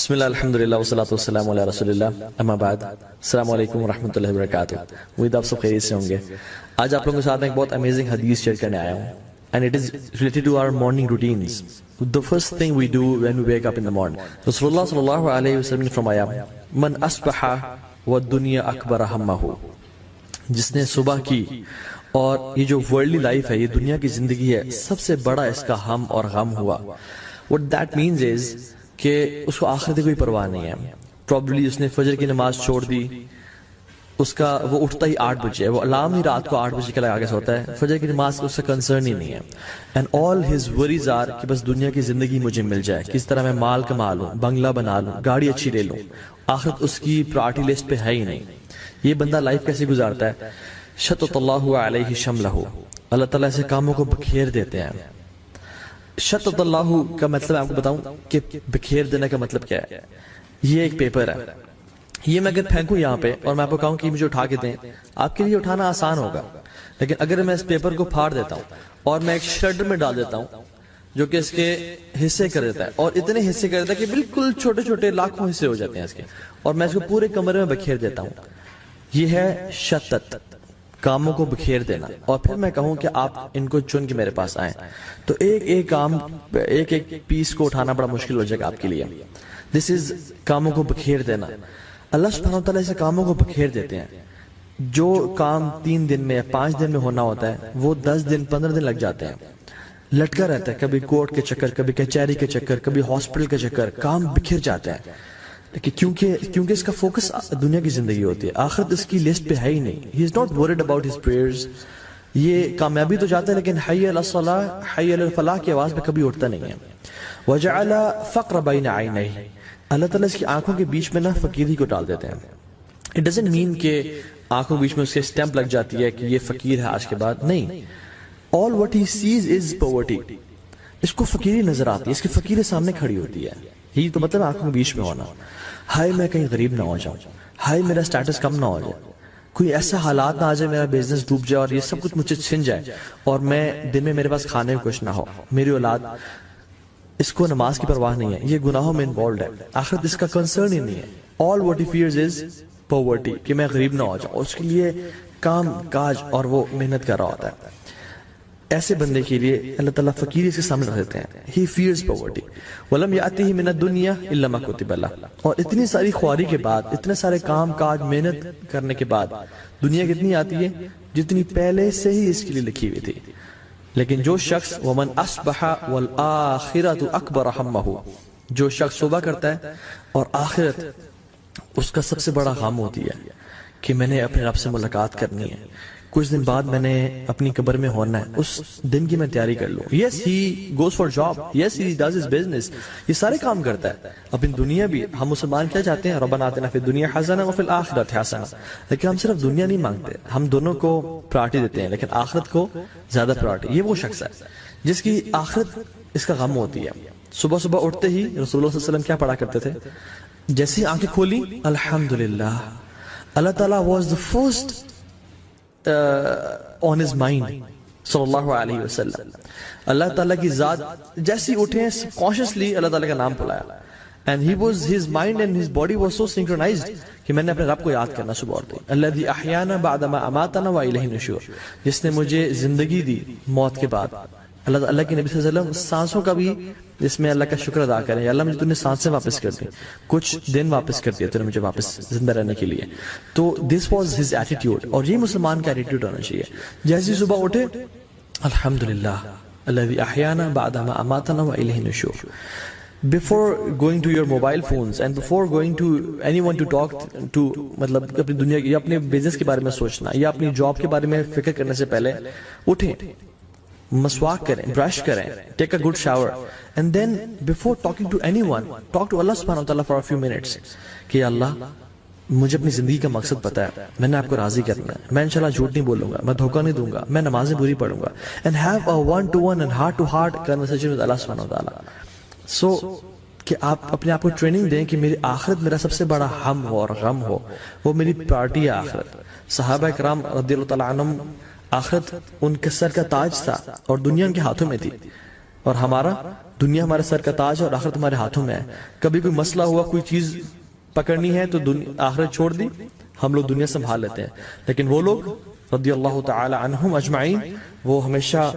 بسم اللہ الحمدللہ والصلاۃ والسلام علی رسول اللہ اما بعد السلام علیکم ورحمۃ اللہ وبرکاتہ. امید آپ سب خیریت سے ہوں گے. آج آپ لوگوں کے ساتھ میں ایک بہت امیزنگ حدیث شیئر کرنے آیا ہوں and it is related to our morning routines. The first thing we do when we wake up in the morning. Rasulullah sallallahu alayhi wa sallam نے فرمایا من اصبح والدنیا اکبر ہمہ, جس نے صبح کی اور یہ جو ورلڈلی لائف ہے, یہ دنیا کی زندگی ہے, سب سے بڑا اس کا ہم اور غم ہوا. What that means is کہ اس کو آخرت کی کوئی پرواہ نہیں ہے. پروبلی اس نے فجر کی نماز چھوڑ دی, اس کا وہ اٹھتا ہی 8 بجے, وہ الارم ہی رات کو 8 بجے کا لگا کے سوتا ہے, فجر کی نماز اس کا کنسرن ہی نہیں ہے. And all his worries are کہ بس دنیا کی زندگی مجھے مل جائے, کس طرح میں مال کما لوں, بنگلہ بنا لوں, گاڑی اچھی لے لوں. آخرت اس کی پرائرٹی لسٹ پہ ہے ہی نہیں. یہ بندہ لائف کیسے گزارتا ہے؟ شتت اللہ علیہ شملہ, اللہ تعالیٰ ایسے کاموں کو بکھیر دیتے ہیں. شتت اللہ کا مطلب آپ کو بتاؤں کہ بکھیر دینے کا مطلب کیا ہے. یہ ایک پیپر ہے, یہ میں اگر پھینکوں یہاں پہ اور میں آپ کو کہوں کہ مجھے اٹھا کے دیں, آپ کے لیے اٹھانا آسان ہوگا. لیکن اگر میں اس پیپر کو پھاڑ دیتا ہوں اور میں ایک شریڈر میں ڈال دیتا ہوں جو کہ اس کے حصے کر دیتا ہے, اور اتنے حصے کر دیتا ہے کہ بالکل چھوٹے چھوٹے لاکھوں حصے ہو جاتے ہیں اس کے, اور میں اس کو پورے کمرے میں بکھیر دیتا ہوں, یہ ہے شتت, کاموں کو بکھیر دینا. اور پھر میں کہوں کہ آپ ان کو چن کے میرے پاس آئیں تو ایک ایک کام, ایک ایک پیس کو اٹھانا بڑا مشکل ہو جائے گا آپ کے لیے. دس از کاموں کو بکھیر دینا. اللہ سبحانہ وتعالیٰ ایسے کاموں کو بکھیر دیتے ہیں. جو کام 3 دن میں یا 5 دن میں ہونا ہوتا ہے وہ 10 دن 15 دن لگ جاتے ہیں. لٹکا رہتا ہے, کبھی کورٹ کے چکر, کبھی کچہری کے چکر, کبھی ہاسپٹل کے چکر, کام بکھر جاتے ہیں. کیونکہ اس کا فوکس دنیا کی زندگی ہوتی ہے, آخرت اس کی لسٹ پہ ہے ہی نہیں. He is not worried about his prayers. یہ کامیابی تو چاہتا ہے لیکن حی علی الصلاح, حی علی الفلاح کی آواز پہ کبھی اٹھتا نہیں ہے. وجعل فقر بین عینیہ, اللہ تعالیٰ اس کی آنکھوں کے بیچ میں نا فقیری کو ڈال دیتے ہیں. It doesn't mean کہ آنکھوں کے بیچ میں اس کے سٹیمپ لگ جاتی ہے کہ یہ فقیر ہے آج کے بعد, نہیں. All what he sees is poverty. اس کو فقیری نظر آتی ہے, اس کی فقیر سامنے کھڑی ہوتی ہے. یہی تو مطلب آنکھوں کے بیچ میں ہونا. ہائے میں کہیں غریب نہ ہو جاؤں, ہائے میرا سٹیٹس کم نہ ہو جائے, کوئی ایسا حالات نہ آ جائے میرا بزنس ڈوب جائے اور یہ سب کچھ مجھے چھن جائے اور میں دن میں میرے پاس کھانے کو کچھ نہ ہو. میری اولاد, اس کو نماز کی پرواہ نہیں ہے, یہ گناہوں میں انوالوڈ ہے, آخرت اس کا کنسرن ہی نہیں ہے. All what he fears is poverty, کہ میں غریب نہ ہو جاؤں, اس کے لیے کام کاج اور وہ محنت کر رہا ہوتا ہے. ایسے بندے کے لیے اللہ تعالیٰ فقیری سے سامنے رکھ دیتے ہیں. He fears poverty. وَلَمْ يَأْتِهِ مِنَ الدُّنْيَا إِلَّا مَا كُتِبَ لَهُ. اور اتنی ساری خواری کے بعد, اتنے سارے کام کاج محنت کرنے کے بعد, دنیا کتنی آتی ہے جتنی پہلے سے ہی اس کے لیے لکھی ہوئی تھی. لیکن جو شخص وَمَنْ أَصْبَحَ وَالْآخِرَةُ أَكْبَرَ هَمَّهُ, جو شخص صبح کرتا ہے اور آخرت اس کا سب سے بڑا غم ہوتی ہے کہ میں نے اپنے رب سے ملاقات کرنی ہے, کچھ دن بعد میں نے اپنی قبر میں ہونا ہے, اس دن کی میں تیاری کر لوں. Yes, he goes for job. Yes, he does his business. یہ سارے کام کرتا ہے. اپنی دنیا بھی, ہم مسلمان کیا چاہتے ہیں, ربنا آتنا فی الدنیا حسنہ وفی الآخرۃ حسنہ, لیکن ہم صرف دنیا نہیں مانگتے, ہم دونوں کو پرائرٹی دیتے ہیں, لیکن آخرت کو زیادہ پرائرٹی. یہ وہ شخص ہے جس کی آخرت اس کا غم ہوتی ہے. صبح صبح اٹھتے ہی رسول اللہ صلی اللہ علیہ وسلم کیا پڑھا کرتے تھے؟ جیسی آنکھیں کھولی, الحمدللہ. اللہ تعالیٰ was the first on his mind صلی اللہ علیہ وسلم. اللہ تعالیٰ کی ذات جیسی اٹھے کانشیسلی اللہ تعالیٰ کا نام بلایا, and he was, his mind and his body was so synchronized کہ میں نے اپنے رب کو یاد کرنا صبح اٹھتے ہی. الذی احیانا بعد ما اماتنا والیہ النشور, جس نے مجھے زندگی دی موت کے بعد. اللہ کے نبی صلی اللہ علیہ وسلم سانسوں کا بھی اس میں اللہ کا شکر ادا کریں, اللہ مجھے تو نے سانسیں واپس کر دی, کچھ دن واپس کر دیا تو نے مجھے واپس زندہ رہنے کے لیے. تو this was his attitude, اور یہ مسلمان کا ایٹیٹیوڈ ہونا چاہیے. جیسے صبح اٹھے الحمدللہ الذی احیانا بعد ما اماتنا والیہ النشور. Before going to your mobile phones and before going to anyone to talk to, مطلب اپنی دنیا یا اپنے بزنس کے بارے میں سوچنا یا اپنی جاب کے بارے میں فکر کرنے سے پہلے اٹھیں, مسواک کریں, برش کریں, take a good shower, and then before talking to anyone talk to Allah سبحانہ وتعالیٰ فار فیو منٹس کہ اللہ مجھے اپنی زندگی کا مقصد پتا ہے, میں نے آپ کو راضی کرنا ہے, میں انشاءاللہ جھوٹ نہیں بولوں گا, میں دھوکہ نہیں دوں گا, میں نمازیں پوری پڑھوں گا, and have a one to one and heart to heart conversation with Allah سبحانہ وتعالیٰ. سو کہ آپ اپنے آپ کو ٹریننگ دیں کہ میری آخرت میرا سب سے بڑا ہم ہو اور غم ہو, وہ میری پرائرٹی ہے آخرت. صحابہ کرام رضی اللہ تعالیٰ عنہم, آخرت ان کے سر کا تاج تھا اور دنیا ان کے ہاتھوں میں تھی. اور ہمارا دنیا ہمارے سر کا تاج ہے اور آخرت ہمارے ہاتھوں میں ہے. کبھی کوئی مسئلہ ہوا, کوئی چیز پکڑنی ہے تو آخرت چھوڑ دی, ہم لوگ دنیا سنبھال لیتے ہیں. لیکن وہ لوگ رضی اللہ تعالی عنہم اجمعین وہ ہمیشہ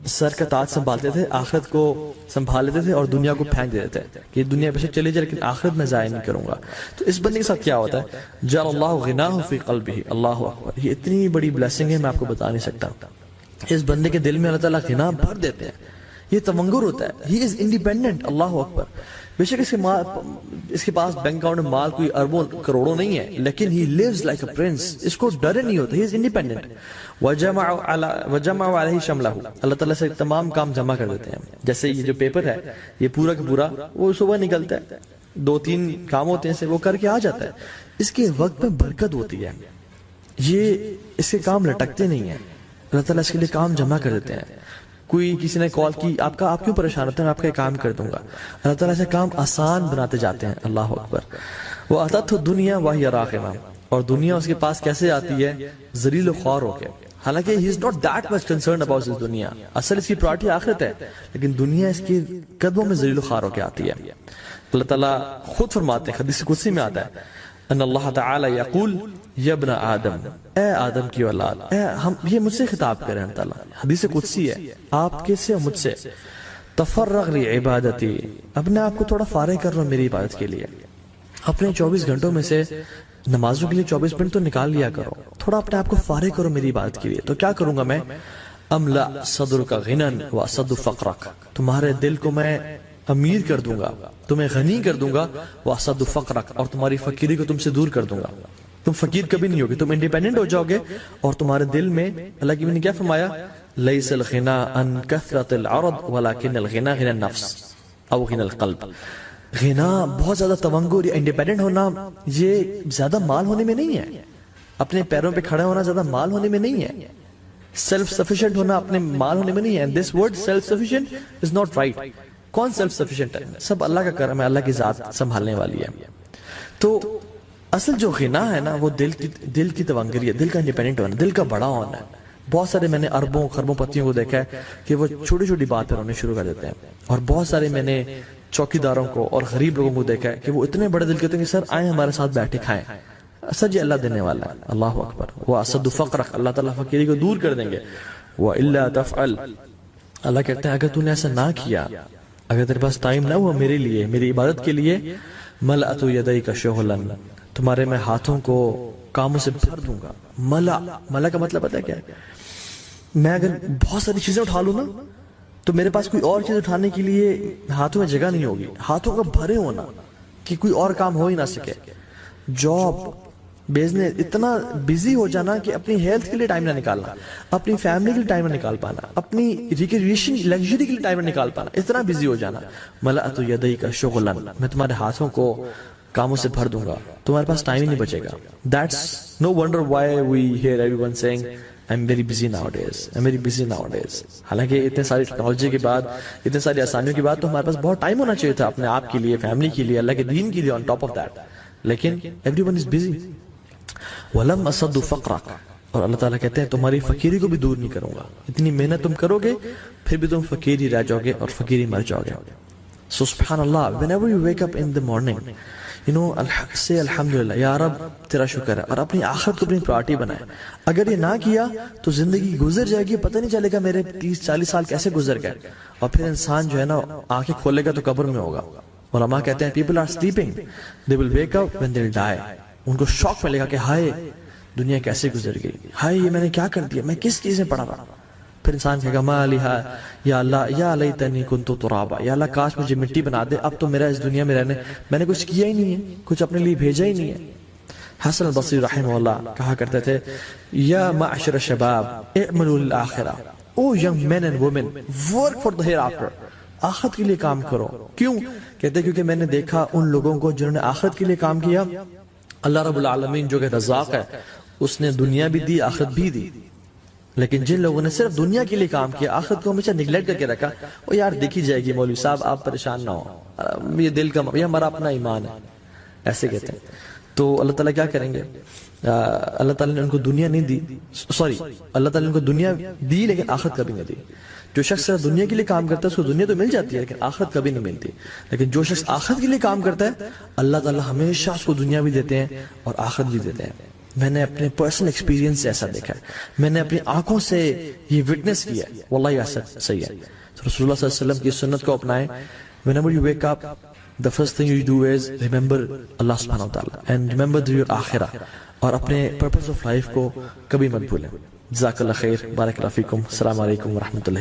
سر کا تاج سنبھالتے تھے, آخرت کو سنبھال لیتے تھے اور دنیا کو پھینک دیتے تھے کہ دنیا پیچھے چلی جائے لیکن آخرت میں ضائع نہیں کروں گا. تو اس بندے کے ساتھ کیا ہوتا ہے, جعل اللہ غناہ فی قلبہ, اللہ اکبر, یہ اتنی بڑی بلیسنگ ہے میں آپ کو بتا نہیں سکتا. اس بندے کے دل میں اللہ تعالیٰ غنا بھر دیتے ہیں, یہ تمنگر ہوتا ہے, ہی از انڈیپینڈنٹ. اللہ اکبر. بے شک اس کے پاس بینک اکاؤنٹ میں مال کوئی اربوں کروڑوں نہیں ہے, لیکن ہی لیوز لائک اے پرنس, اس کو ڈر نہیں ہوتا, ہی از انڈیپینڈنٹ. وجمع علیہ شملہ, اللہ تعالیٰ سے تمام کام جمع کر دیتے ہیں. جیسے یہ جو پیپر ہے یہ پورا کا پورا وہ صبح نکلتا ہے, 2-3 کام ہوتے ہیں سے وہ کر کے آ جاتا ہے. اس کے وقت میں برکت ہوتی ہے, یہ اس کے کام لٹکتے نہیں ہیں, اللہ تعالیٰ اس کے لیے کام جمع کر دیتے ہیں. کوئی کسی نے کال کی, آپ کیوں پریشان ہوتے ہیں, میں آپ کا یہ کام کر دوں گا. اللہ تعالیٰ سے کام آسان بناتے جاتے ہیں. اللہ اکبر. وہ آتت دنیا وہی راغمہ, اور دنیا اس کے پاس کیسے آتی ہے, ذلیل و خوار ہو کے. حالانکہ he is not that much concerned about this دنیا, اصل اس کی پرائرٹی آخرت ہے, لیکن دنیا اس کے قدموں میں ذلیل و خوار ہو کے آتی ہے. اللہ تعالیٰ خود فرماتے ہیں, حدیث قدسی میں آتا ہے, ان اللہ تعالی یقول یا ابن آدم, اے آدم کی اولاد, یہ مجھ سے خطاب کریں اللہ تعالیٰ, حدیث قدسی ہے, آپ کے سے مجھ سے, تفرغ لی عبادتی, اپنے آپ کو تھوڑا فارغ کر لو میری عبادت کے لیے. اپنے 24 گھنٹوں میں سے نمازوں کے لیے 24 منٹ تو نکال لیا کرو, تھوڑا اپنے آپ کو فارغ کرو میری عبادت کے لیے. تو کیا کروں گا میں, املا صدرک غنن واسد فقرک, تمہارے دل کو میں امیر کر دوں گا, تمہیں غنی کر دوں گا, واسد فقرک, اور تمہاری فقیری کو تم سے دور کر دوں گا. تم فقیر کبھی نہیں ہوگے, تم انڈیپینڈنٹ ہو جاؤ گے, اور تمہارے دل میں اللہ کی نے کیا فرمایا, لیس الغنا ان کثرت العرض ولکن الغنا غنى النفس او غنى القلب. غنا بہت زیادہ تونگر یا انڈیپینڈنٹ ہونا یہ زیادہ مال ہونے میں نہیں ہے, اپنے پیروں پہ کھڑا ہونا زیادہ مال ہونے میں نہیں ہے, سیلف سفیشینٹ ہونا اپنے مال ہونے میں نہیں ہے. This word self sufficient is not right. کون سیلف سفیشینٹ ہے, سب اللہ کا کرم ہے, اللہ کی ذات سنبھالنے والی ہے. تو اصل جو غنا ہے نا وہ دل کی تونگری ہے, دل کا انڈیپینڈنٹ ہونا, دل کا بڑا ہونا ہے. بہت سارے میں نے اربوں خربوں پتیوں کو دیکھا ہے کہ وہ چھوٹی چھوٹی بات پر رونے شروع کر دیتے ہیں, اور بہت سارے میں نے چوکیداروں کو اور غریب لوگوں کو دیکھا ہے کہ وہ اتنے بڑے دل کے ہوتے ہیں کہ سر آئیں ہمارے ساتھ بیٹھے کھائیں, سر یہ اللہ دینے والا ہے. اللہ اکبر. واسد فقرک, اللہ تعالیٰ فقیری کو دور کر دیں گے. وَإِلَّا تَفْعَلْ, اللہ کہتے ہیں اگر تو نے ایسا نہ کیا, اگر تیرے پاس ٹائم نہ ہوا میرے لیے, میری عبادت کے لیے, ملأت یدیک شغلا, تمہارے میں ہاتھوں کو کاموں سے بھر دوں گا. ملا کا مطلب پتہ ہے کیا ہے, میں اگر بہت ساری چیزیں اٹھا لوں نا تو میرے پاس کوئی اور چیز اٹھانے کے لیے ہاتھوں میں جگہ نہیں ہوگی. ہاتھوں کا بھرے ہونا کہ کوئی اور کام ہو ہی نہ سکے. جاب, بزنس, اتنا بزی ہو جانا کہ اپنی ہیلتھ کے لیے ٹائم نہ نکالنا, اپنی فیملی کے لیے ٹائم نہ نکال پانا, اپنی ریکریشن لگژری کے لیے ٹائم نہ نکال پانا, اتنا بزی ہو جانا. ملأت یدیک شغلا, میں تمہارے ہاتھوں کو کاموں سے بھر دوں گا, تمہارے پاس ٹائم ہی نہیں بچے گا. That's no wonder why we hear everyone saying I'm very busy nowadays, I'm very busy nowadays. حالانکہ اتنے ساری ٹیکنالوجی کے بعد, اتنے ساری آسانیوں کے بعد تو ہمارے پاس بہت ٹائم ہونا چاہیے تھا اپنے آپ کے لیے, فیملی کے لیے, اللہ کے دین کے لیے, on top of that. لیکن everyone is busy. وَلَمْ أَصَدُّ فَقْرَكَ, اور اللہ تعالیٰ کہتے ہیں تمہاری فقیری کو بھی دور نہیں کروں گا. اتنی محنت تم کرو گے پھر بھی تم فقیری رہ جاؤ گے اور فقیری مر جاؤ گے. So سبحان اللہ, whenever you wake up in the morning, you know, say الحمدللہ, یا رب تیرا شکر ہے, اور اپنی آخرت کو اپنی پرائرٹی بنائے. اگر یہ نہ کیا تو زندگی گزر جائے گی, پتہ نہیں چلے گا میرے 30-40 سال کیسے گزر گئے, اور پھر انسان جو ہے نا آنکھیں کھولے گا تو قبر میں ہوگا. علماء کہتے ہیں people are sleeping, they will wake up when they'll die. ان کو شوق ملے گا کہ ہائے دنیا کیسے گزر گئی, ہائے یہ میں نے کیا کر دیا, میں کس چیز میں پڑا رہا. پھر انسان کہے گا ما لہا یا اللہ یا لیتنی کنت ترابا, یا اللہ کاش مجھے مٹی بنا دے, اب تو میرا اس دنیا میں رہنے, میں نے کچھ کیا ہی نہیں ہے, کچھ اپنے لیے بھیجا ہی نہیں ہے. حسن البصری رحمہ اللہ کہا کرتے تھے, یا معشر الشباب اعملوا للآخرہ, او young men and women work for the hereafter, آخرت کے لیے کام کرو. کیوں کہتے, کیونکہ میں نے دیکھا ان لوگوں کو جنہوں نے آخرت کے لیے کام کیا, اللہ رب العالمین جو کہ رزاق ہے اس نے دنیا بھی دی آخرت بھی دی. لیکن جن لوگوں نے صرف دنیا کے لیے کام کیا, آخرت کو ہمیشہ نگلیکٹ کر کے رکھا, وہ یار دیکھی جائے گی مولوی صاحب, آپ پریشان نہ ہو, یہ دل کا, یہ ہمارا اپنا ایمان ہے, ایسے کہتے ہیں. تو اللہ تعالیٰ کیا کریں گے, اللہ تعالیٰ نے ان کو دنیا نہیں دی, سوری اللہ تعالیٰ نے ان کو دنیا دی لیکن آخرت کبھی نہیں دی. جو شخص صرف دنیا کے لیے کام کرتا ہے اس کو دنیا تو مل جاتی ہے لیکن آخرت کبھی نہیں ملتی. لیکن جو شخص آخرت کے لیے کام کرتا ہے اللہ تعالیٰ ہمیشہ اس کو دنیا بھی دیتے ہیں اور آخرت بھی دیتے ہیں. میں نے اپنے پرسنل ایکسپیرینس سے ایسا دیکھا ہے, میں نے اپنی آنکھوں سے یہ وٹنس کیا ہے, واللہ یہ ایسا صحیح ہے. رسول اللہ صلی اللہ علیہ وسلم کی سنت کو اپنائیں. whenever you wake up, the first thing you do is remember Allah subhanahu wa ta'ala and remember your آخرہ, اور اپنے پرپس آف لائف کو کبھی مت بھولیں. جزاک اللہ خیر, بارک اللہ فیکم, السلام علیکم ورحمۃ اللہ.